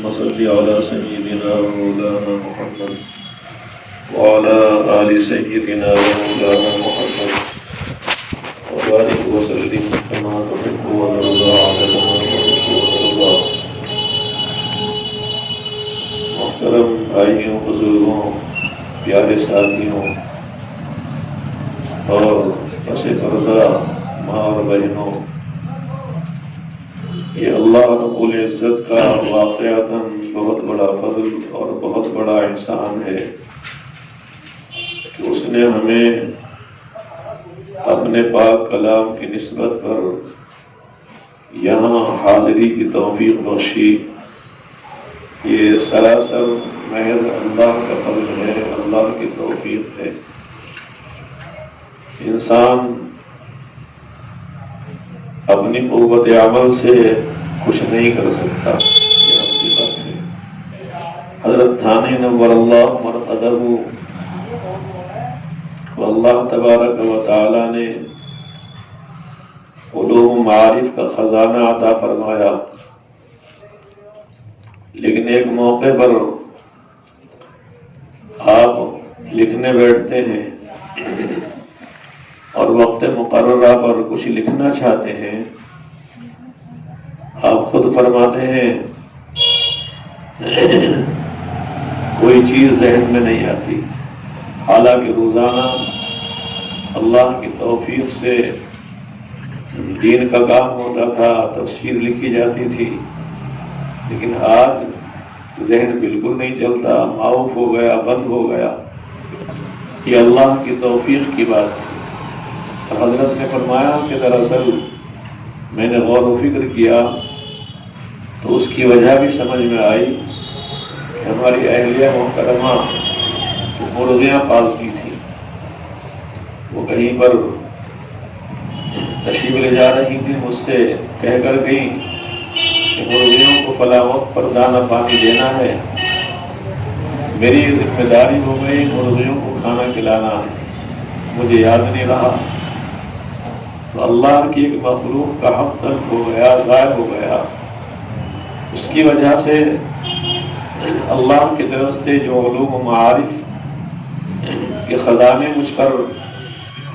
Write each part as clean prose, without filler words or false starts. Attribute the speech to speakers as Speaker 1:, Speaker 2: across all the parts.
Speaker 1: اللهم صل على سيدنا ومولانا محمد وعلى آل سيدنا ومولانا محمد وبارك وسلم كما تحب وترضى عدد ما تحب وترضى. محترم بھائیوں، بزرگوں، پیارے ساتھیوں اور پس پردہ ماں اور بہنوں، یہ اللہ رب العزت کا واقعتاً بہت بڑا فضل اور بہت بڑا احسان ہے کہ اس نے ہمیں اپنے پاک کلام کی نسبت پر یہاں حاضری کی توفیق بخشی. یہ سراسر محض اللہ کا فضل ہے، اللہ کی توفیق ہے. انسان اپنی قوت عمل سے کچھ نہیں کر سکتا. یہ حقیقت ہے. حضرت تھانی نور اللہ مرقدہ کو اللہ تبارک و تعالی نے علوم معارف کا خزانہ عطا فرمایا، لیکن ایک موقع پر آپ لکھنے بیٹھتے ہیں اور وقت مقررہ پر کچھ لکھنا چاہتے ہیں. آپ خود فرماتے ہیں کوئی چیز ذہن میں نہیں آتی، حالانکہ روزانہ اللہ کی توفیق سے دین کا کام ہوتا تھا، تفسیر لکھی جاتی تھی، لیکن آج ذہن بالکل نہیں چلتا، معاف ہو گیا، بند ہو گیا. یہ اللہ کی توفیق کی بات ہے. حضرت نے فرمایا کہ دراصل میں نے غور و فکر کیا تو اس کی وجہ بھی سمجھ میں آئی کہ ہماری اہلیہ محترمہ مرغیاں پالتی تھی، وہ کہیں پر تشریف لے جا رہی تھی، مجھ سے کہہ کر گئی کہ مرغیوں کو فلاں وقت پر دانہ پانی دینا ہے. میری ذمہ داری ہو گئی مرغیوں کو کھانا کھلانا، مجھے یاد نہیں رہا. تو اللہ کی ایک مخلوق کا حق تلف ہو گیا، ضائع ہو گیا. اس کی وجہ سے اللہ کی طرف سے جو علوم و معارف کے خزانے مجھ پر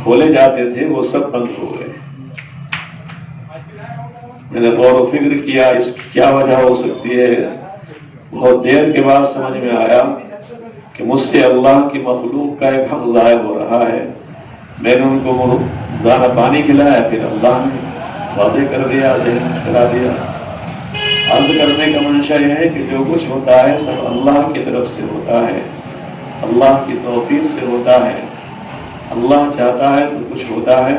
Speaker 1: کھولے جاتے تھے وہ سب بند ہو گئے. میں نے غور و فکر کیا اس کی کیا وجہ ہو سکتی ہے. بہت دیر کے بعد سمجھ میں آیا کہ مجھ سے اللہ کی مخلوق کا ایک حق ضائع ہو رہا ہے. میں نے ان کو دانہ پانی کھلایا، پھر اللہ نے واضح کر دیا، ذہن کھلا دیا. عرض کرنے کا منشا یہ ہے کہ جو کچھ ہوتا ہے سب اللہ کی طرف سے ہوتا ہے، اللہ کی توفیق سے ہوتا ہے. اللہ چاہتا ہے تو کچھ ہوتا ہے،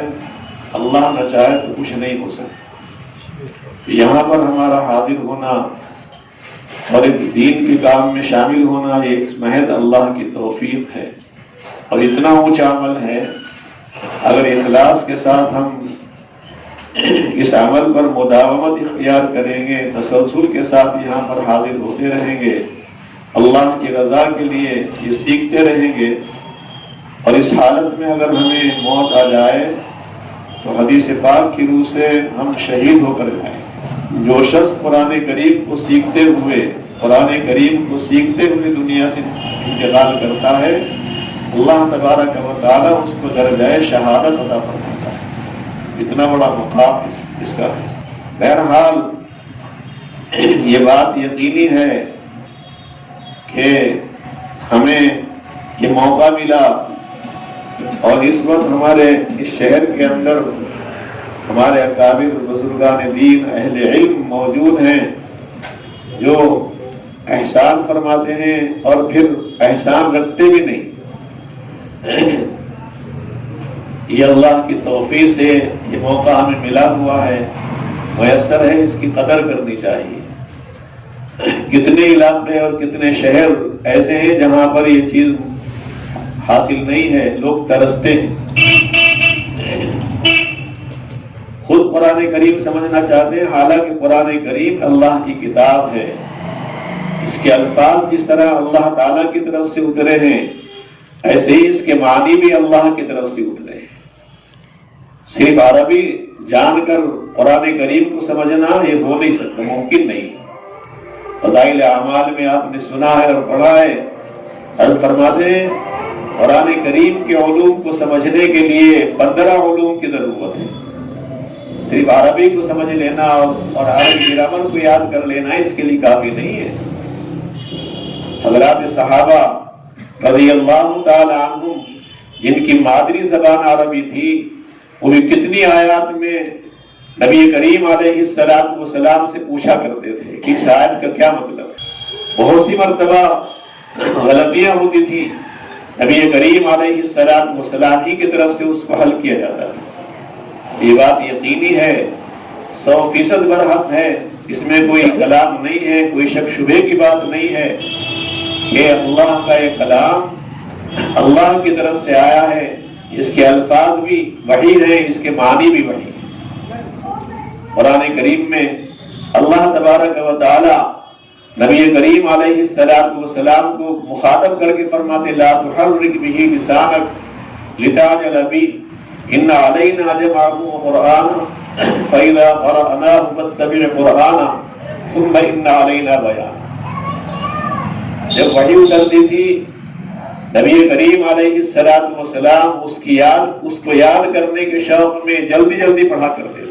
Speaker 1: اللہ نہ چاہے تو کچھ نہیں ہو سکتا. یہاں پر ہمارا حاضر ہونا اور ایک دین کے کام میں شامل ہونا یہ محض اللہ کی توفیق ہے، اور اتنا اونچا عمل ہے. اگر اخلاص کے ساتھ ہم اس عمل پر مداومت اختیار کریں گے، تسلسل کے ساتھ یہاں پر حاضر ہوتے رہیں گے، اللہ کی رضا کے لیے یہ سیکھتے رہیں گے، اور اس حالت میں اگر ہمیں موت آ جائے تو حدیث پاک کی روح سے ہم شہید ہو کر جائیں. جو شخص قرآن کریم کو سیکھتے ہوئے دنیا سے انتقال کرتا ہے، اللہ تبارک و تعالیٰ اس کو درجہ شہادت عطا فرماتا ہے. اتنا بڑا مقام اس کا ہے. بہرحال یہ بات یقینی ہے کہ ہمیں یہ موقع ملا، اور اس وقت ہمارے اس شہر کے اندر ہمارے اکابر بزرگان دین اہل علم موجود ہیں جو احسان فرماتے ہیں اور پھر احسان رکھتے بھی نہیں. یہ اللہ کی توفیق سے یہ موقع ہمیں ملا ہوا ہے، میسر ہے، اس کی قدر کرنی چاہیے. کتنے علاقے اور کتنے شہر ایسے ہیں جہاں پر یہ چیز حاصل نہیں ہے، لوگ ترستے ہیں. خود قرآن کریم سمجھنا چاہتے ہیں، حالانکہ قرآن کریم اللہ کی کتاب ہے. اس کے الفاظ جس طرح اللہ تعالیٰ کی طرف سے اترے ہیں، ایسے ہی اس کے معنی بھی اللہ کی طرف سے اترے ہیں. صرف عربی جان کر قرآن کریم کو سمجھنا یہ ہو نہیں سکتا، ممکن نہیں. فضائل اعمال میں آپ نے سنا ہے اور پڑھا ہے، حضرت فرماتے ہیں قرآن کریم کے علوم کو سمجھنے کے لیے 15 علوم کی ضرورت ہے۔ صرف عربی کو سمجھ لینا اور عربی گرامر کو یاد کر لینا اس کے لیے کافی نہیں ہے۔ حضرات صحابہ رضی اللہ تعالی عنہم جن کی مادری زبان عربی تھی، وہ بھی کتنی آیات میں نبی کریم علیہ السلام سے پوچھا کرتے تھے کہ اس آیت کا کیا مطلب ہے۔ بہت سی مرتبہ غلطیاں ہوتی تھی، نبی کریم علیہ السلام ہی کی طرف سے اس کو حل کیا جاتا تھا۔ یہ بات یقینی ہے، 100% برحق ہے، اس میں کوئی کلام نہیں ہے، کوئی شک شبے کی بات نہیں ہے کہ اللہ کا یہ کلام اللہ کی طرف سے آیا ہے، اس کے الفاظ بھی وحی ہیں، اس کے معنی بھی وحی ہیں۔ قرآن کریم میں اللہ تبارک و تعالی نبی کریم علیہ السلام کو مخاطب کر کے فرماتے لا تحرک به لسانک لتعجل به ان علینا جمعه وقرآنہ فإذا قرأناه فاتبع قرآنہ ثم ان علینا بیانہ۔ جب وحی اترتی تھی نبی کریم علیہ السلام اس کو یاد کرنے کے شوق میں جلدی پڑھا کرتے تھے۔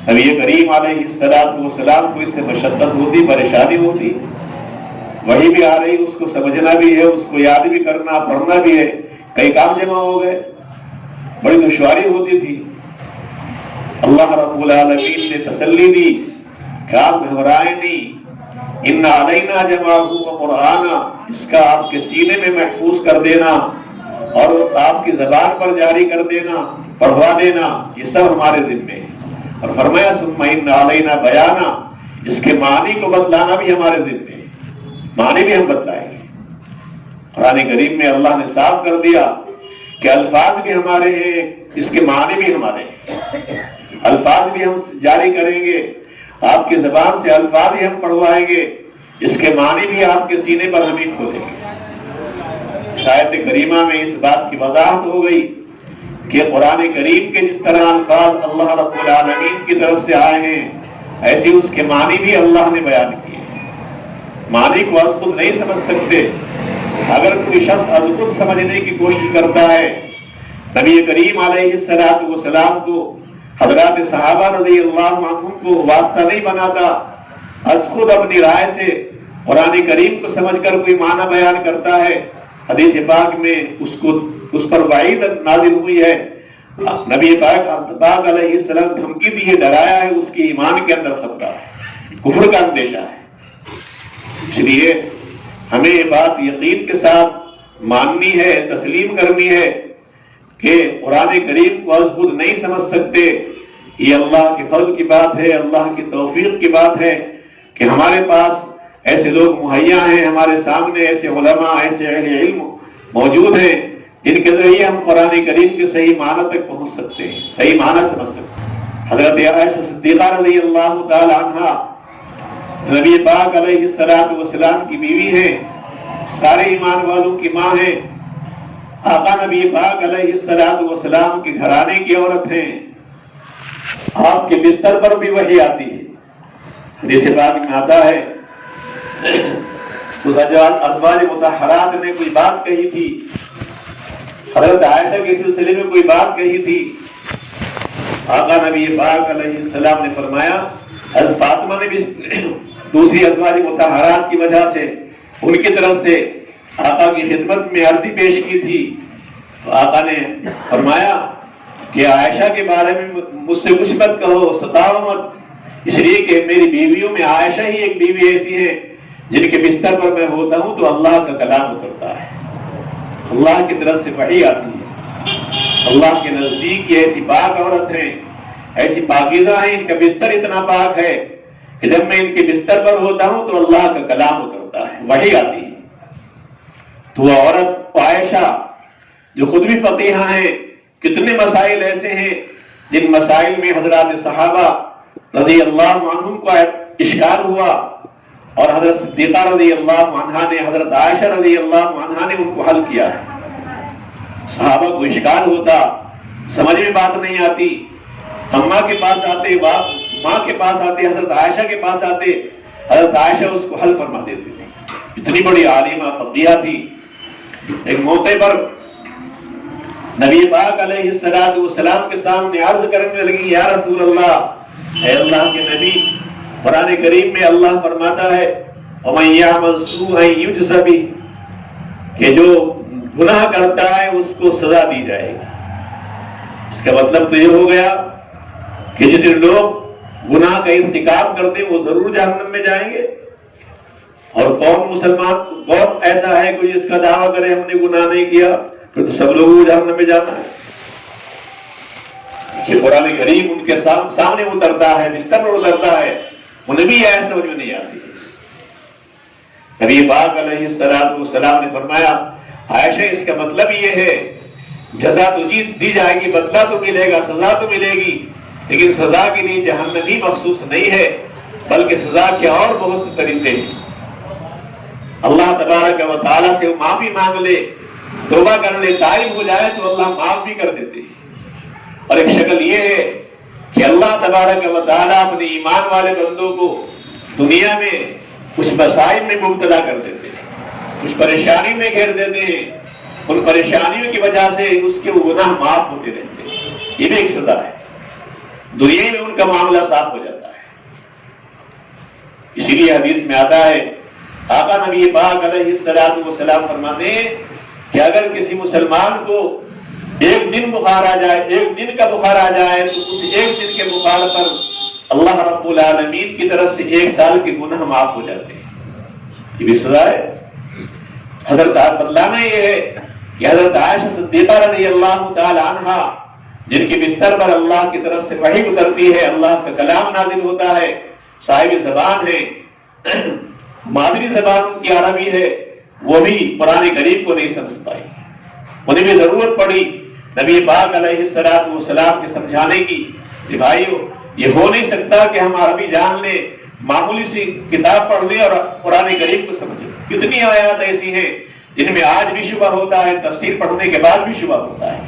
Speaker 1: نبی کریم علیہ السلام کو اس سے مشقت ہوتی، پریشانی ہوتی، وحی بھی آ رہی، اس کو سمجھنا بھی ہے، اس کو یاد بھی کرنا، پڑھنا بھی ہے، کئی کام جمع ہو گئے، بڑی دشواری ہوتی تھی۔ اللہ رب العالمین نے تسلی دی کہ آپ گھبرائیں نہیں، ان علینا جمعہ وقرآنہ، اس کا آپ کے سینے میں محفوظ کر دینا اور آپ کی زبان پر جاری کر دینا، پڑھوا دینا، یہ سب ہمارے ذمے ہے۔ اور فرمایا ثم ان علینا بیانہ، اس کے معنی کو بتلانا بھی ہمارے ذمے ہے، معنی بھی ہم بتلائیں گے۔ قرآن کریم میں اللہ نے صاف کر دیا کہ الفاظ بھی ہمارے ہیں، اس کے معنی بھی ہمارے ہیں، الفاظ بھی ہم جاری کریں گے، آپ کی زبان سے الفاظ ہی ہم پڑھوائیں گے، اس کے معنی بھی آپ کے سینے پر ہم ہی کھولیں گے۔ آیت کریمہ میں اس بات کی وضاحت ہو گئی کہ قرآن کریم کے جس طرح الفاظ اللہ رب العالمین کی طرف سے آئے ہیں، ایسے اس کے معنی بھی اللہ نے بیان کیے۔ معنی کو از خود نہیں سمجھ سکتے، اگر کوئی شخص از خود سمجھنے کی کوشش کرتا ہے، نبی کریم علیہ السلام کو حضرات صحابہ رضی اللہ عنہم کو واسطہ نہیں بناتا، از خود اپنی رائے سے قرآن کریم کو سمجھ کر کوئی معنی بیان کرتا ہے، حدیث پاک میں اس پر وعید نازل ہوئی ہے، نبی پاک علیہ السلام دھمکی دی ہے، ڈرایا ہے، اس کی ایمان کے اندر خطرہ ہے، کفر کا اندیشہ ہے۔ اس لیے ہمیں یہ بات یقین کے ساتھ ماننی ہے، تسلیم کرنی ہے کہ قرآن کریم کو از خود نہیں سمجھ سکتے، یہ اللہ کے فضل کی بات ہے، اللہ کی توفیق کی بات ہے کہ ہمارے پاس ایسے لوگ مہیا ہیں، ہمارے سامنے ایسے علماء، ایسے اہل علم موجود ہیں جن کے ذریعے ہم قرآن کریم کے صحیح معنی تک پہنچ سکتے ہیں، صحیح معنی سمجھ سکتے ہیں۔ حضرت عائشہ صدیقہ رضی اللہ تعالی عنہا نبی پاک علیہ السلام کی بیوی ہیں، سارے ایمان والوں کی ماں ہیں، آقا نبی پاک علیہ السلام کے گھرانے کی عورت ہیں، آپ کے بستر پر بھی وحی آتی ہے۔ حدیث پاک میں آتا ہے اس ازواج مطہرات نے کوئی بات کہی تھی، حضرت عائشہ کے سلسلے میں کوئی بات کہی تھی، آقا نبی پاک علیہ السلام نے فرمایا، حضرت فاطمہ نے بھی دوسری ازواج مطہرات کی وجہ سے ان کی طرف سے آقا کی خدمت میں عرضی پیش کی تھی، تو آقا نے فرمایا کہ عائشہ کے بارے میں مجھ سے کچھ مت کہو، ستاؤ مت، اس لیے کہ میری بیویوں میں عائشہ ہی ایک بیوی ایسی ہے جن کے بستر پر میں ہوتا ہوں تو اللہ کا کلام اترتا ہے، اللہ کی طرف سے وحی آتی ہے، اللہ کے نزدیک یہ ایسی پاک عورت ہیں، ایسی پاکیزہ ہیں، ان کا بستر اتنا پاک ہے کہ جب میں ان کے بستر پر ہوتا ہوں تو اللہ کا کلام اترتا ہے، وحی آتی ہے۔ تو وہ عورت عائشہ جو خود بھی فقیہہ ہیں، کتنے مسائل ایسے ہیں جن مسائل میں حضرات صحابہ رضی اللہ عنہم کو اشکال ہوا اور حضرت صدیقہ رضی اللہ عنہا نے، حضرت عائشہ رضی اللہ عنہا نے ان کو حل کیا ہے۔ صحابہ کو اشکال ہوتا، سمجھ میں بات نہیں آتی، اماں کے پاس آتے، ماں کے پاس آتے، حضرت عائشہ کے پاس آتے، حضرت عائشہ اس کو حل فرما دیتی تھی. اتنی بڑی عالمہ فقیہ تھی. ایک موقع پر نبی پاک علیہ السلام کے سامنے عرض کرنے لگی، یا رسول اللہ، اے اللہ کے نبی، قرآن کریم میں اللہ فرماتا ہے وَمَن يَعْمَلْ سُوءًا يُجْزَ بِهِ، کہ جو گناہ کرتا ہے اس کو سزا دی جائے گی. اس کا مطلب تو یہ ہو گیا کہ جتنے لوگ گناہ کا ارتکاب کرتے وہ ضرور جہنم میں جائیں گے. اور کون ایسا ہے کوئی جس کا دعویٰ کرے ہم نے گناہ نہیں کیا، پھر تو سب لوگوں کو جہنم میں جانا ہے. کہ قرآن کریم ان کے سامنے اترتا ہے، بستر پر اترتا ہے، انہیں بھی یہ سمجھ میں نہیں آتی. نبی پاک علیہ السلام نے فرمایا، عائشہ اس کا مطلب یہ ہے جزا تو دی جائے گی، بدلہ تو ملے گا، سزا تو ملے گی، لیکن سزا کے لیے جہنمی مخصوص نہیں ہے، بلکہ سزا کے اور بہت سے طریقے ہیں. اللہ تبارک و تعالیٰ سے وہ معافی مانگ لے، توبہ کر لے، تائب ہو جائے تو اللہ معاف بھی کر دیتے ہیں. اور ایک شکل یہ ہے کہ اللہ تبارک و تعالیٰ اپنے ایمان والے بندوں کو دنیا میں کچھ مسائل میں مبتلا کر دیتے ہیں، کچھ پریشانی میں گھیر دیتے ہیں. ان پریشانیوں کی وجہ سے اس کے گناہ معاف ہوتے رہتے ہیں. یہ بھی ایک سزا ہے، دنیا میں ان کا معاملہ صاف ہو جاتا ہے. اسی لیے حدیث میں آتا ہے، آقا نبی پاک علیہ السلام فرماتے ہیں کہ اگر کسی مسلمان کو ایک دن بخار آ جائے، ایک دن کا بخار آ جائے، تو اس ایک دن کے بخار پر اللہ رب العالمین کی طرف سے 1 سال کے گناہ معاف ہو جاتے ہیں. یہ بھی سزا ہے. حضرت بتلانا یہ ہے کہ حضرت عائشہ صدیقہ رضی اللہ تعالی عنہا، جن کے بستر پر اللہ کی طرف سے وحی اترتی ہے، اللہ کا کلام نازل ہوتا ہے، صاحب زبان ہے، مادری زبان ان کی عربی ہے، وہ بھی قرآن کریم کو نہیں سمجھ پائی. انہیں بھی ضرورت پڑی نبی پاک علیہ السلام کے سمجھانے کی کہ بھائیو، یہ ہو نہیں سکتا کہ ہم عربی جان لیں، معمولی سی کتاب پڑھ لیں اور قرآن کریم کو سمجھیں. کتنی آیات ایسی ہیں جن میں آج بھی شبہ ہوتا ہے، تفسیر پڑھنے کے بعد بھی شبہ ہوتا ہے.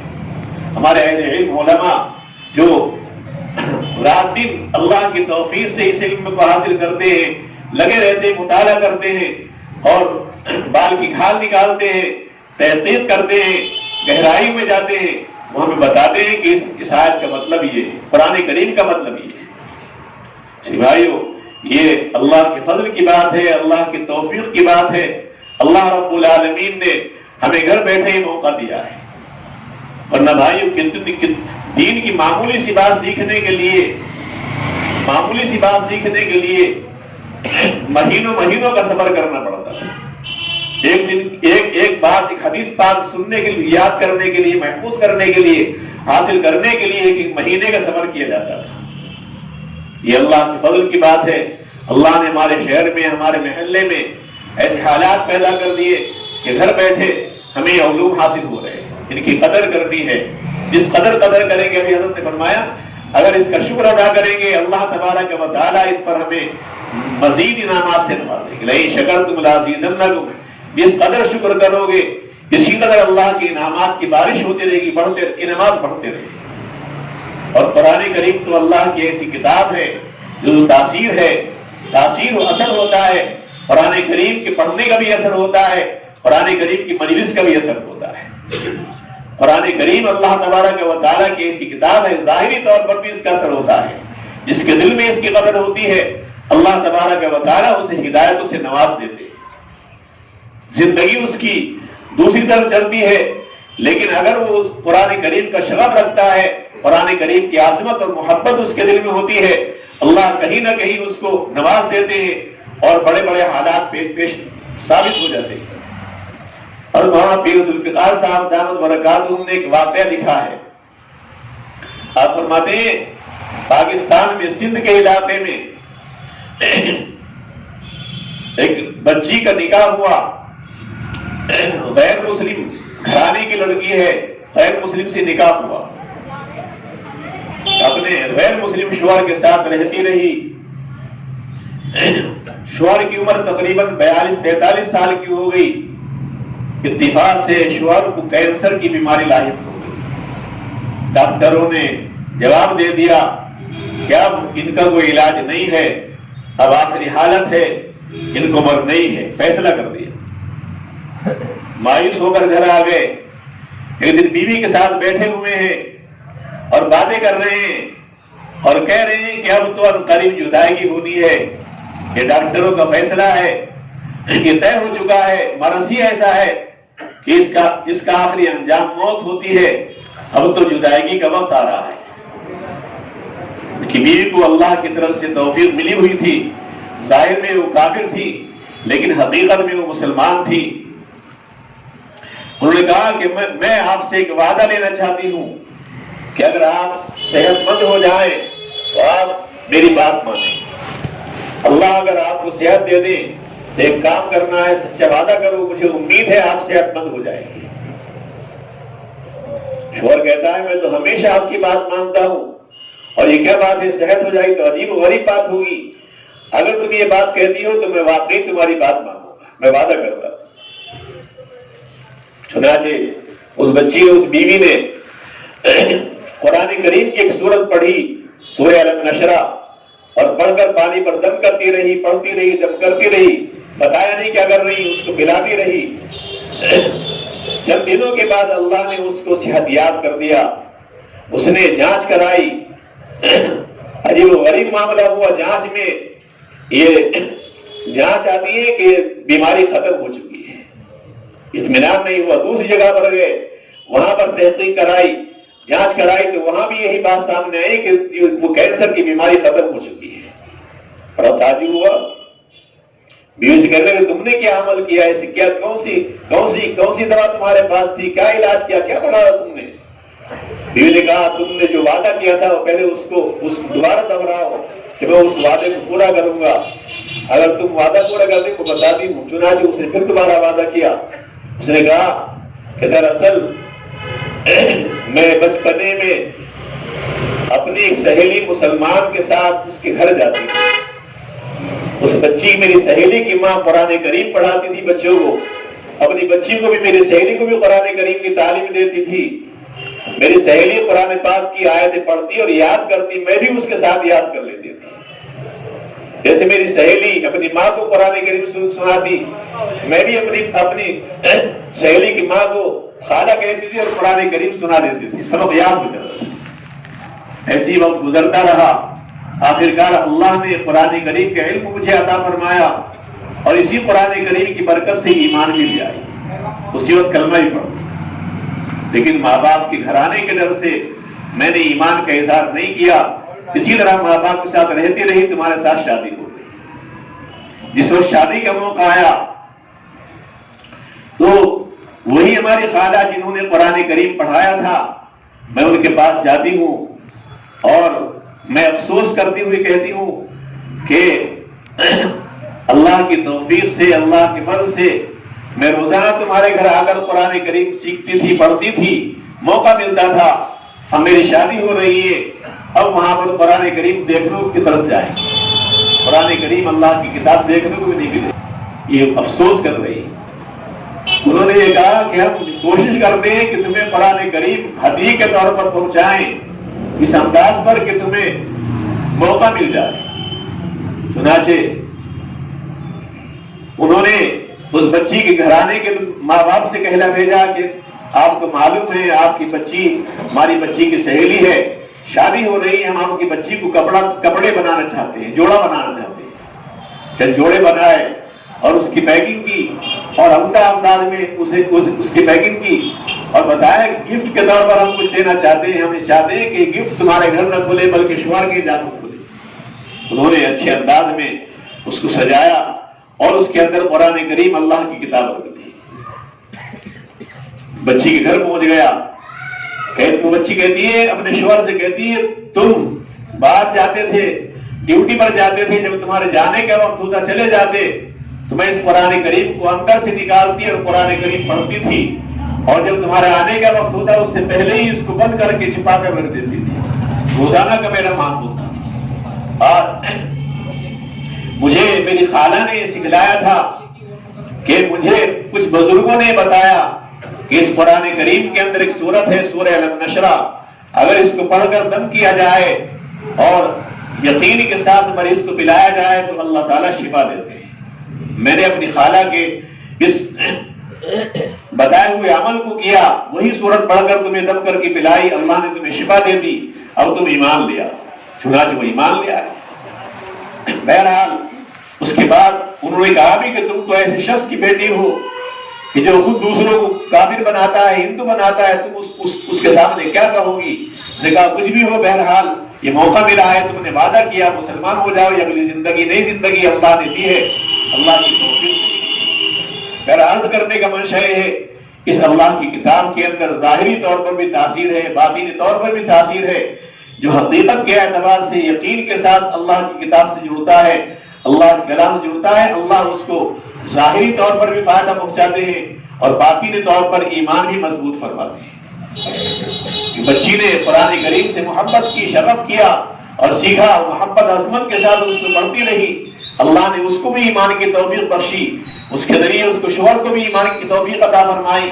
Speaker 1: ہمارے اہل علم علماء جو رات دن اللہ کی توفیق سے اس علم کو حاصل کرتے ہیں، لگے رہتے ہیں، مطالعہ کرتے ہیں اور بال کی کھال نکالتے ہیں، تحقیق کرتے ہیں، گہرائی میں جاتے ہیں، وہ ہمیں بتاتے ہیں کہ اس آیت کا مطلب یہ ہے، قرآن کریم کا مطلب یہ ہے. بھائیو، یہ اللہ کے فضل کی بات ہے، اللہ کی توفیق کی بات ہے. اللہ رب العالمین نے ہمیں گھر بیٹھے ہی موقع دیا ہے. ورنہ بھائیو، دین کی معمولی سی بات سیکھنے کے لیے مہینوں کا سفر کرنا پڑتا ہے. ایک دن ایک بات، ایک حدیث پاک سننے کے لیے، یاد کرنے کے لیے، محفوظ کرنے کے لیے، حاصل کرنے کے لیے ایک مہینے کا سفر کیا جاتا تھا. یہ اللہ کے فضل کی بات ہے. اللہ نے ہمارے شہر میں، ہمارے محلے میں ایسے حالات پیدا کر دیے کہ گھر بیٹھے ہمیں علوم حاصل ہو رہے ہیں. ان کی قدر کرنی ہے. جس قدر کریں گے، ابھی حضرت نے فرمایا، اگر اس کا شکر ادا کریں گے، اللہ تبارک و تعالیٰ اس پر ہمیں مزید انعامات سے نوازیں گے. لئن شکرتم لازیدنکم، جس قدر شکر کرو گے اسی قدر اللہ کے انعامات کی بارش ہوتی رہے گی، انعامات بڑھتے رہے گی. اور قرآن کریم تو اللہ کی ایسی کتاب ہے جو تاثیر ہے، تاثیر و اثر ہوتا ہے. قرآن کریم کے پڑھنے کا بھی اثر ہوتا ہے، قرآن کریم کی مجلس کا بھی اثر ہوتا ہے. قرآن کریم اللہ تبارک و تعالیٰ کی ایسی کتاب ہے، ظاہری طور پر بھی اس کا اثر ہوتا ہے. جس کے دل میں اس کی قدر ہوتی ہے، اللہ تبارک و تعالیٰ اسے ہدایتوں سے نواز دیتے. زندگی اس کی دوسری طرف چلتی ہے، لیکن اگر وہ قرآن کریم کا شغف رکھتا ہے، قرآن کریم کی عظمت اور محبت اس کے دل میں ہوتی ہے، اللہ کہیں نہ کہیں اس کو نواز دیتے ہیں اور بڑے بڑے حالات پیش ثابت ہو جاتے ہیں. اور مولانا پیر ذوالفقار صاحب دامت برکاتہم نے ایک واقعہ لکھا ہے. آپ فرماتے ہیں پاکستان میں سندھ کے علاقے میں ایک بچی کا نکاح ہوا، غیر مسلم گھرانے کی لڑکی ہے، غیر مسلم سے نکاح ہوا، اپنے غیر مسلم شوہر کے ساتھ رہتی رہی. شوہر کی عمر تقریباً 42-43 سال کی ہو گئی. اتفاق سے شوہر کو کینسر کی بیماری لاحق ہو گئی. ڈاکٹروں نے جواب دے دیا کہ اب ان کا کوئی علاج نہیں ہے، اب آخری حالت ہے، ان کو مر نہیں ہے، فیصلہ کر دیا۔ مایوس ہو کر گھر آ گئے، ایک دن بیوی کے ساتھ بیٹھے ہوئے ہیں اور باتیں کر رہے ہیں اور کہہ رہے ہیں کہ اب تو اب قریب جدائی ہونی ہے، یہ ڈاکٹروں کا فیصلہ ہے، یہ طے ہو چکا ہے، مرض ہی ایسا ہے کہ اس کا آخری انجام موت ہوتی ہے، اب تو جدائیگی کا وقت آ رہا ہے۔ کہ بیوی کو اللہ کی طرف سے توفیق ملی ہوئی تھی، ظاہر میں وہ کافر تھی لیکن حقیقت میں وہ مسلمان تھی۔ انہوں نے کہا کہ میں آپ سے ایک وعدہ لینا چاہتی ہوں کہ اگر آپ صحت مند ہو جائیں تو آپ میری بات مانیں، اللہ اگر آپ کو صحت دے دیں تو ایک کام کرنا ہے، سچا وعدہ کرو، مجھے امید ہے آپ صحت مند ہو جائیں گے۔ شوہر کہتا ہے میں تو ہمیشہ آپ کی بات مانتا ہوں، اور یہ کیا بات ہے صحت ہو جائے تو عجیب و غریب بات ہوگی، اگر تم یہ بات کہتی ہو تو میں واقعی تمہاری بات مانوں گا، میں وعدہ کروں گا۔ چنانچہ اس بچی اس بیوی نے قرآن کریم کی ایک سورت پڑھی، سورہ الم نشرہ، اور پڑھ کر پانی پر دم کرتی رہی، پڑھتی رہی، دم کرتی رہی، بتایا نہیں کیا کر رہی، اس کو پلاتی رہی۔ چند دنوں کے بعد اللہ نے اس کو صحت یاب کر دیا، اس نے جانچ کرائی، عجیب و غریب معاملہ ہوا۔ جانچ میں یہ جانچ آتی ہے کہ بیماری ختم ہو چکی ہے، اطمینان نہیں ہوا، دوسری جگہ پر گئے، وہاں پر تحقیق کرائی، جانچ کرائی تو وہاں بھی یہی بات سامنے آئی کہ وہ کینسر کی بیماری ختم ہو چکی ہے۔ بڑا تعجب ہوا، بیوی سے کہنے کہ تم نے کیا عمل کیا ہے، کیا کون سی دوا تمہارے پاس تھی، کیا علاج کیا، کیا پڑھا تم نے؟ بیوی نے کہا تم نے جو وعدہ کیا تھا وہ پہلے اس دوبارہ دہراؤ کہ میں اس وعدے کو پورا کروں گا، اگر تم وعدہ پورا کر دیں تو بتاتی ہوں۔ چنانچہ اس نے پھر دوبارہ وعدہ کیا، اس نے کہا کہ دراصل میں بچپنے میں اپنی ایک سہیلی مسلمان کے ساتھ اس کے گھر جاتی تھی، اس بچی میری سہیلی کی ماں قرآن کریم پڑھاتی تھی بچوں کو، اپنی بچی کو بھی میری سہیلی کو بھی قرآن کریم کی تعلیم دیتی تھی، میری سہیلی قرآن پاک کی آیتیں پڑھتی اور یاد کرتی، میں بھی اس کے ساتھ یاد کر لیتی تھی، جیسے میری سہیلی اپنی ماں کو قرآن کریم سناتی، میں بھی اپنی سہیلی کی ماں کو خالہ کہتی تھی اور قرآن کریم سنا دیتی تھی، سبق یاد ہو جاتا تھا۔ ایسی وقت گزرتا رہا، آخرکار اللہ نے قرآن کریم کا علم مجھے عطا فرمایا اور اسی قرآن کریم کی برکت سے ایمان بھی لے آئی، اسی وقت کلمہ ہی پڑھا، لیکن ماں باپ کے گھرانے کے ڈر سے میں نے ایمان کا اظہار نہیں کیا۔ اسی طرح ماں باپ کے ساتھ رہتی رہی، تمہارے ساتھ شادی ہو گئی۔ جس وقت شادی کا موقع آیا تو وہی ہماری خالہ جنہوں نے قرآن کریم پڑھایا تھا، میں ان کے پاس جاتی ہوں اور میں افسوس کرتی ہوئی کہتی ہوں کہ اللہ کی توفیق سے، اللہ کے فضل سے میں روزانہ تمہارے گھر آ کر قرآن کریم سیکھتی تھی، پڑھتی تھی، موقع ملتا تھا، اب میری شادی ہو رہی ہے، اب وہاں پر قرآن کریم دیکھنے کی طرف جائیں، قرآن کریم اللہ کی کتاب دیکھنے کو بھی نہیں ملے، یہ افسوس کر رہی۔ انہوں نے یہ کہا کہ ہم کوشش کرتے ہیں کہ تمہیں قرآن کریم ہدیہ کے طور پر پہنچائیں، اس انداز پر کہ تمہیں موقع مل جائے۔ چنانچہ انہوں نے اس بچی کے گھرانے کے ماں باپ سے کہنا بھیجا کہ آپ کو معلوم ہے آپ کی بچی ہماری بچی کی سہیلی ہے، شادی ہو رہی ہے، ہم آپ کی بچی کو کپڑے بنانا چاہتے ہیں، جوڑا بنانا چاہتے ہیں۔ چند جوڑے بنائے اور اس کی پیکنگ کی اور عمدہ انداز میں اس کی پیکنگ کی اور بتایا گفٹ کے طور پر ہم کچھ دینا چاہتے ہیں، ہم چاہتے ہیں کہ گفٹ تمہارے گھر نہ کھلے بلکہ شوہر کے جانب کھلے۔ انہوں نے اچھے انداز میں اس کو سجایا اور اس کے اندر قرآن کریم اللہ کی کتاب رکھ دی۔ بچی کے گھر پہنچ گیا، بچی کہتی ہے اپنے شوہر سے، کہتی ہے تم باہر جاتے تھے، ڈیوٹی پر جاتے تھے، جب تمہارے جانے کا وقت ہوتا چلے جاتے تو میں اس قرآن کریم کو اندر سے نکالتی اور قرآن کریم پڑھتی تھی، اور جب تمہارے آنے کا وقت ہوتا اس سے پہلے ہی اس کو بند کر کے چھپا کر رکھ دیتی تھی۔ روزانہ کا میرا معمول تھا، اور مجھے میری خالہ نے سکھلایا تھا کہ مجھے کچھ بزرگوں نے بتایا کہ اس قرآن کریم کے اندر ایک سورت ہے سورہ الم نشرہ، اگر اس کو پڑھ کر دم کیا جائے اور یقین کے ساتھ مریض کو پلایا جائے تو اللہ تعالیٰ شفا دیتے ہیں۔ میں نے اپنی خالہ کے اس بتائے ہوئے عمل کو کیا، وہی صورت پڑھ کر تمہیں دم کر کے پلائی، اللہ نے تمہیں شفا دے دی، اب تم ایمان لیا، چنانچہ وہ ایمان لیا۔ بہرحال اس کے بعد انہوں نے کہا بھی کہ تم تو ایسے شخص کی بیٹی ہو کہ جو خود دوسروں کو کافر بناتا ہے، ہندو بناتا ہے، تم اس کے سامنے کیا کہو گی؟ اس نے کہا کچھ بھی ہو، بہرحال یہ موقع ملا ہے، تم نے وعدہ کیا مسلمان ہو جاؤ، یہ اگلی زندگی نئی زندگی اللہ نے دی ہے، اللہ کی توفیق سے۔ میرا عرض کرنے کا منشا یہ ہے، اس اللہ کی کتاب کے اندر ظاہری طور پر بھی تاثیر ہے، باطنی طور پر بھی تاثیر ہے۔ جو حقیقت کے اعتبار سے یقین کے ساتھ اللہ کی کتاب سے جڑتا ہے، اللہ کے کلام سے جڑتا ہے، اللہ اس کو ظاہری طور پر بھی فائدہ پہنچاتے ہیں اور باطنی طور پر ایمان بھی مضبوط فرماتے ہیں۔ بچی نے قرآن کریم سے محبت کی، شغف کیا اور سیکھا، محبت عظمت کے ساتھ اس کو پڑھتی رہی، اللہ نے اس کو بھی ایمان کی توفیق بخشی، اس کے ذریعے اس کو شوہر کو بھی ایمان کی توفیق عطا فرمائی،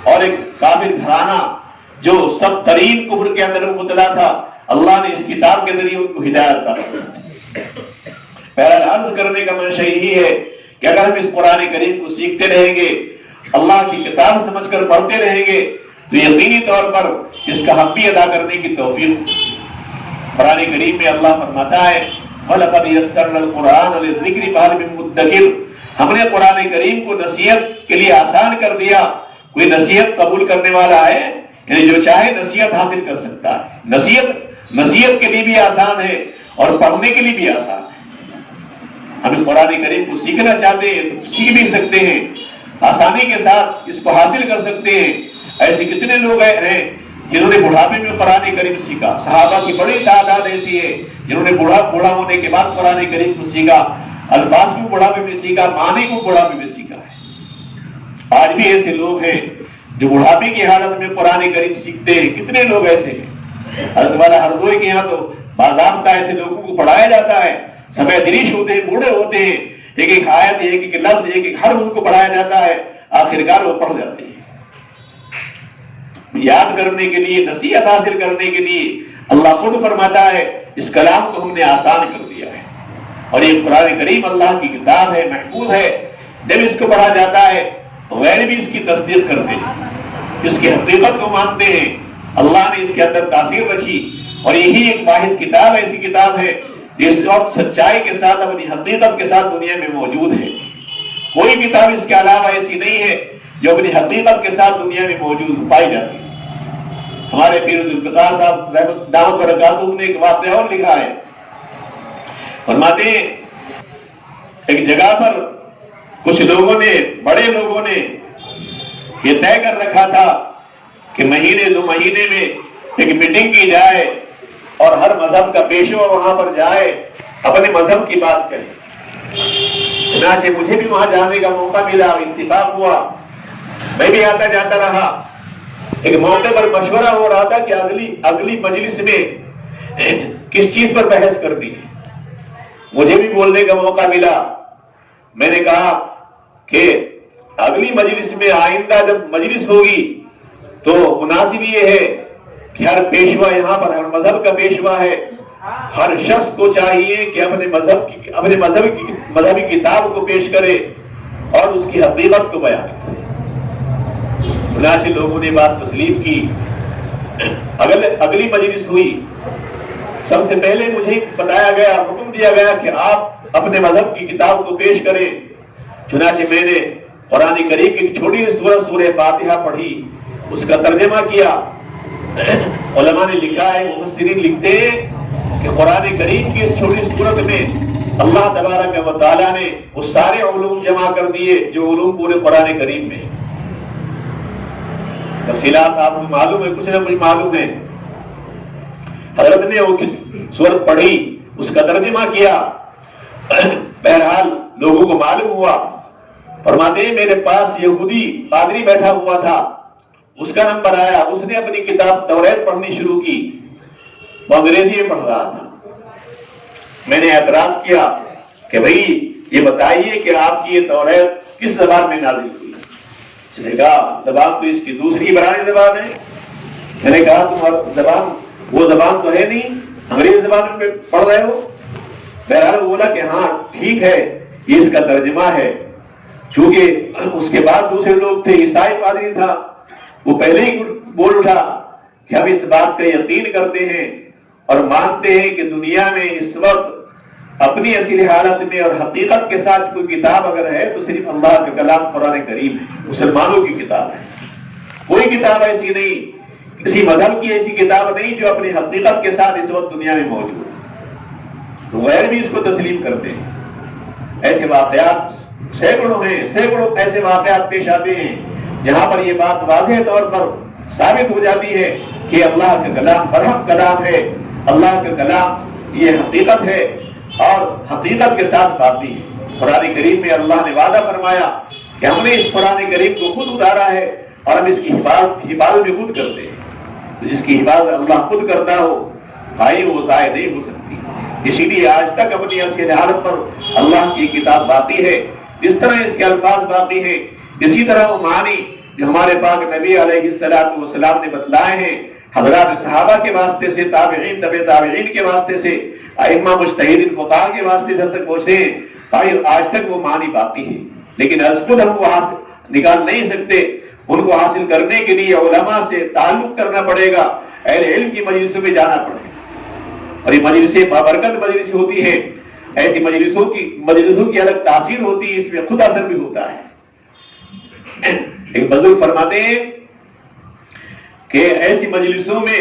Speaker 1: اور ایک کافر گھرانہ جو سب ترین کفر کے اندر مبتلا تھا، اللہ نے اس کتاب کے ذریعے ان کو ہدایت عطا فرمائی۔ پہلا عرض کرنے کا منشا یہی ہے کہ اگر ہم اس قرآن کریم کو سیکھتے رہیں گے، اللہ کی کتاب سمجھ کر پڑھتے رہیں گے، تو یقینی طور پر اس کا حق بھی ادا کرنے کی توفیق۔ قرآن کریم میں اللہ فرماتا ہے وَلَقَدْ يَسَّرْنَا الْقُرْآنَ لِلذِّكْرِ فَهَلْ مِن مُدَّكِرٍ، ہم نے قرآن کریم کو نصیحت کے لیے آسان کر دیا، کوئی نصیحت قبول کرنے والا ہے؟ یعنی جو چاہے نصیحت حاصل کر سکتا ہے۔ نصیحت کے لیے بھی آسان ہے اور پڑھنے کے لیے بھی آسان ہے۔ ہم اس قرآن کریم کو سیکھنا چاہتے ہیں تو سیکھ بھی سکتے ہیں، آسانی کے ساتھ اس کو حاصل کر سکتے ہیں۔ ایسے کتنے لوگ ہیں جنہوں نے بڑھاپے میں قرآن کریم سیکھا، صحابہ کی بڑی تعداد ایسی ہے جنہوں نے بوڑھا ہونے کے بعد قرآن کریم کو سیکھا، الفاظ کو بڑھاپے میں سیکھا، معنی کو بڑھاپے میں سیکھا ہے۔ آج بھی ایسے لوگ ہیں جو بڑھاپے کی حالت میں قرآن کریم سیکھتے ہیں، کتنے لوگ ایسے ہیں۔ حضرت والا ہردوئی کے یہاں تو باضابطہ ایسے لوگوں کو پڑھایا جاتا ہے، سمے دریش ہوتے ہیں، بوڑھے ہوتے ہیں، ایک ایک آیت، ایک ایک لفظ، ایک ایک حرف ان کو پڑھایا جاتا ہے، آخرکار وہ پڑھ جاتے ہیں۔ یاد کرنے کے لیے، نصیحت حاصل کرنے کے لیے اللہ خود فرماتا ہے اس کلام کو ہم نے آسان کر دیا ہے، اور یہ قرآن کریم اللہ کی کتاب ہے، محفوظ ہے۔ جب اس کو پڑھا جاتا ہے تو غیر بھی اس کی تصدیق کرتے ہیں، اس کی حقیقت کو مانتے ہیں، اللہ نے اس کے اندر تاثیر رکھی، اور یہی ایک واحد کتاب ایسی کتاب ہے جس وقت سچائی کے ساتھ، اپنی حقیقت کے ساتھ دنیا میں موجود ہے۔ کوئی کتاب اس کے علاوہ ایسی نہیں ہے جو اپنی حقیقت کے ساتھ دنیا میں موجود پائی جاتی ہے۔ ہمارے پیر ذوالفقار صاحب رحمت دعوت برکاتہ نے ایک واقعہ اور لکھا ہے، فرماتے ہیں ایک جگہ پر کچھ لوگوں نے، بڑے لوگوں نے یہ طے کر رکھا تھا کہ مہینے دو مہینے میں ایک میٹنگ کی جائے اور ہر مذہب کا پیشوا وہاں پر جائے، اپنے مذہب کی بات کرے۔ چنانچہ مجھے بھی وہاں جانے کا موقع ملا، اتفاق ہوا، میں بھی آتا جاتا رہا۔ ایک موقع پر مشورہ ہو رہا تھا کہ اگلی مجلس میں کس چیز پر بحث کرنی ہے۔ مجھے بھی بولنے کا موقع ملا۔ میں نے کہا کہ اگلی مجلس میں، آئندہ جب مجلس ہوگی تو مناسب یہ ہے کہ ہر پیشوا یہاں پر، ہر مذہب کا پیشوا ہے، ہر شخص کو چاہیے کہ اپنے مذہبی کتاب کو پیش کرے اور اس کی حقیقت کو بیان کرے۔ چنانچہ لوگوں نے بات تسلیم کی۔ اگلی مجلس ہوئی، سب سے پہلے مجھے بتایا گیا، حکم دیا گیا کہ آپ اپنے مذہب کی کتاب کو پیش کریں۔ چنانچہ میں نے قرآن کریم کی چھوٹی سورت سورہ فاتحہ پڑھی، اس کا ترجمہ کیا۔ علماء نے لکھا ہے، مفسرین لکھتے ہیں کہ قرآن کریم کی اس چھوٹی سورت میں اللہ تبارک و تعالیٰ نے وہ سارے علوم جمع کر دیے جو علوم پورے قرآن کریم میں۔ تفصیلات آپ کو معلوم ہے، کچھ نہ کچھ معلوم ہے۔ حضرت نے وہ سورت پڑھی، اس کا ترجمہ کیا، بہرحال لوگوں کو معلوم ہوا۔ فرماتے ہیں میرے پاس یہودی پادری بیٹھا ہوا تھا، اس کا نمبر آیا، اس نے اپنی کتاب توریت پڑھنی شروع کی، وہ انگریزی میں پڑھ رہا تھا۔ میں نے اعتراض کیا کہ بھئی یہ بتائیے کہ آپ کی یہ توریت کس زبان میں نازل ہوئی؟ اس نے کہا زبان تو اس کی دوسری عبرانی زبان ہے۔ میں نے کہا تمہاری زبان وہ زبان تو ہے نہیں انگریزی زبان میں پڑھ رہے ہو؟ بہرحال وہ بولا کہ ہاں ٹھیک ہے، یہ اس کا ترجمہ ہے. چونکہ اس کے بعد دوسرے لوگ تھے، عیسائی پادری تھا، وہ پہلے ہی بول اٹھا کہ ہم اس بات کا یقین کرتے ہیں اور مانتے ہیں کہ دنیا میں اس وقت اپنی اصل حالت میں اور حقیقت کے ساتھ کوئی کتاب اگر ہے تو صرف اللہ کا کلام قرآن کریم ہے، مسلمانوں کی کتاب ہے. کوئی کتاب ایسی نہیں، کسی مذہب کی ایسی کتاب نہیں جو اپنی حقیقت کے ساتھ اس وقت دنیا میں موجود ہے. تو غیر بھی اس کو تسلیم کرتے ہیں. ایسے واقعات سینکڑوں ہیں، سینکڑوں ایسے واقعات پیش آتے ہیں جہاں پر یہ بات واضح طور پر ثابت ہو جاتی ہے کہ اللہ کا کلام برحق کلام ہے، اللہ کا کلام یہ حقیقت ہے اور حقیقت کے ساتھ باقی ہے. قرآن کریم میں اللہ نے وعدہ فرمایا کہ ہم نے اس قرآن کریم کو خود اتارا ہے اور ہم اس کی حفاظت بھی خود کرتے ہیں. تو جس کی حفاظت اللہ خود کرتا ہو بھائی وہ ضائع نہیں ہو سکتی. اسی لیے آج تک اپنی اصل حالت پر اللہ کی کتاب باقی ہے، جس طرح اس کے الفاظ باقی ہیں، اسی طرح وہ معنی جو ہمارے پاک نبی علیہ الصلوۃ والسلام نے بتلائے ہیں حضرات صحابہ کے واسطے سے، تابعین، تبع تابعین کے واسطے سے، ائمہ مجتہدین فقہاء کے واسطے سے اب تک پہنچے ہیں. آج تک وہ معنی باقی ہے، لیکن از خود ہم وہ نکال نہیں سکتے. ان کو حاصل کرنے کے لیے علماء سے تعلق کرنا پڑے گا، اہل علم کی مجلسوں میں جانا پڑے گا. اور یہ مجلسیں بابرکت مجلس ہوتی ہیں. ایسی مجلسوں کی الگ تاثیر ہوتی ہے، اس میں خود اثر بھی ہوتا ہے. ایک بزرگ فرماتے ہیں کہ ایسی مجلسوں میں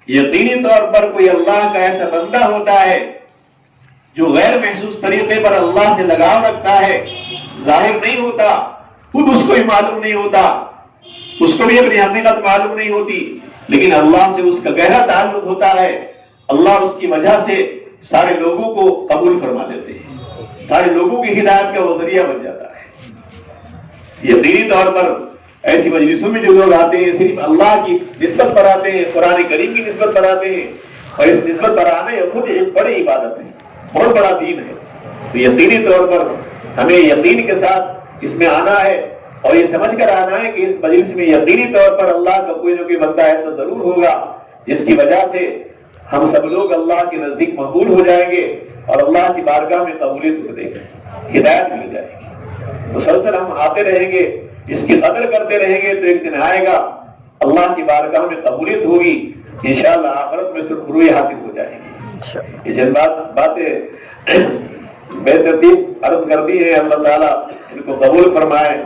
Speaker 1: یقینی طور پر کوئی اللہ کا ایسا بندہ ہوتا ہے جو غیر محسوس طریقے پر اللہ سے لگاؤ رکھتا ہے، ظاہر نہیں ہوتا، خود اس کو ہی معلوم نہیں ہوتا، اس کو بھی اپنی حقیقت معلوم نہیں ہوتی، لیکن اللہ سے اس کا گہرا تعلق ہوتا ہے. اللہ اس کی وجہ سے سارے لوگوں کو قبول فرما لیتے ہیں، سارے لوگوں کی ہدایت کا وہ ذریعہ بن جاتا ہے. یقینی طور پر ایسی مجلسوں میں جو لوگ آتے ہیں صرف اللہ کی نسبت پر آتے ہیں، قرآن کریم کی نسبت پر آتے ہیں، اور اس نسبت پر آنا خود ایک بڑی عبادت ہے، بہت بڑا دین ہے. تو یقینی طور پر ہمیں یقین کے ساتھ اس میں آنا ہے اور یہ سمجھ کر آنا ہے کہ اس مجلس میں یقینی طور پر اللہ کا کوئی نہ کوئی بندہ ایسا ضرور ہوگا جس کی وجہ سے ہم سب لوگ اللہ کے نزدیک مقبول ہو جائیں گے اور اللہ کی بارگاہ میں قبولیت ملے گی، ہدایت مل جائے گی. مسلسل ہم آتے رہیں گے، اس کی قدر کرتے رہیں گے تو ایک دن آئے گا اللہ کی بارگاہ میں قبولیت ہوگی، انشاءاللہ آخرت میں سرخروئی حاصل ہو جائے گی. یہ جن باتیں بے ترتیب عرض کر دی ہے، اللہ تعالیٰ ان کو قبول فرمائے.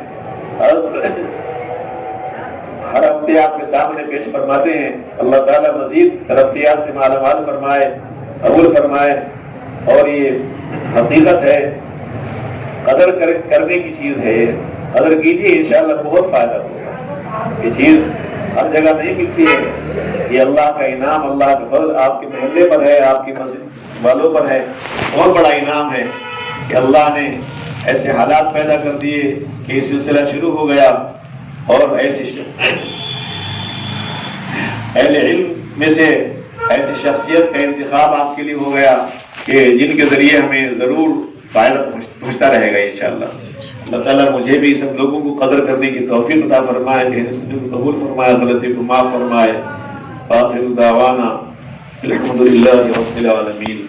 Speaker 1: ہر ہفتے آپ کے سامنے پیش فرماتے ہیں، اللہ تعالیٰ مزید ترقیات سے مالا مال فرمائے، قبول فرمائے. اور یہ حقیقت ہے، قدر کرنے کی چیز ہے، قدر کیجیے انشاءاللہ بہت فائدہ ہوگا. یہ چیز ہر جگہ نہیں ملتی ہے، یہ اللہ کا انعام، اللہ کا فضل آپ کے محلے پر ہے، آپ کی مسجد والوں پر ہے. بہت بڑا انعام ہے کہ اللہ نے ایسے حالات پیدا کر دیے کہ یہ سلسلہ شروع ہو گیا اور ایسی اہل علم میں سے ایسی شخصیت کا انتخاب آپ کے لیے ہو گیا کہ جن کے ذریعے ہمیں ضرور فائدہ پہنچتا رہے گا انشاءاللہ. اللہ تعالیٰ مجھے بھی سب لوگوں کو قدر کرنے کی توفیق عطا فرمائے، قبول فرمائے، غلطی کو معاف فرمائے. آخر دعوانا الحمدللہ رب العالمین.